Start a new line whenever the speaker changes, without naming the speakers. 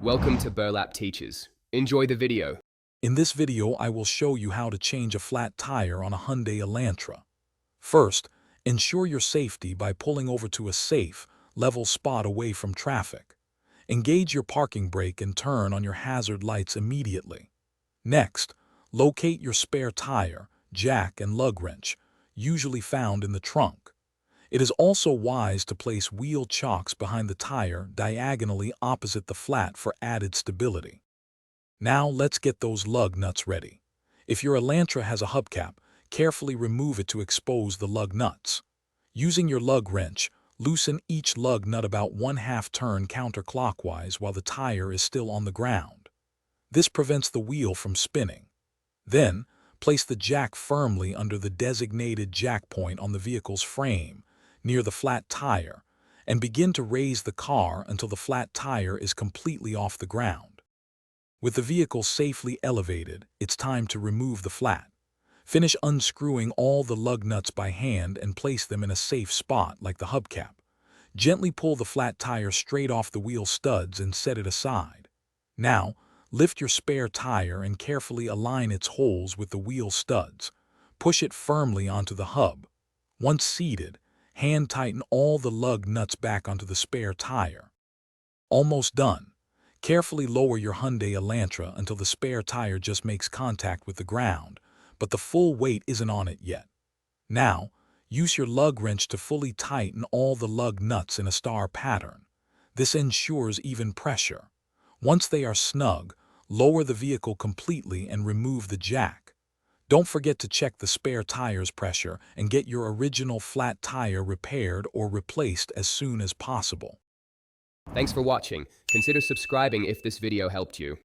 Welcome to Burlap Teachers. Enjoy the video.
In this video, I will show you how to change a flat tire on a Hyundai Elantra. First, ensure your safety by pulling over to a safe, level spot away from traffic. Engage your parking brake and turn on your hazard lights immediately. Next, locate your spare tire, jack, and lug wrench, usually found in the trunk. It is also wise to place wheel chocks behind the tire diagonally opposite the flat for added stability. Now let's get those lug nuts ready. If your Elantra has a hubcap, carefully remove it to expose the lug nuts. Using your lug wrench, loosen each lug nut about 1/2 turn counterclockwise while the tire is still on the ground. This prevents the wheel from spinning. Then, place the jack firmly under the designated jack point on the vehicle's frame, near the flat tire, and begin to raise the car until the flat tire is completely off the ground. With the vehicle safely elevated, it's time to remove the flat. Finish unscrewing all the lug nuts by hand and place them in a safe spot like the hubcap. Gently pull the flat tire straight off the wheel studs and set it aside. Now, lift your spare tire and carefully align its holes with the wheel studs. Push it firmly onto the hub. Once seated, hand tighten all the lug nuts back onto the spare tire. Almost done. Carefully lower your Hyundai Elantra until the spare tire just makes contact with the ground, but the full weight isn't on it yet. Now, use your lug wrench to fully tighten all the lug nuts in a star pattern. This ensures even pressure. Once they are snug, lower the vehicle completely and remove the jack. Don't forget to check the spare tire's pressure and get your original flat tire repaired or replaced as soon as possible.
Thanks for watching. Consider subscribing if this video helped you.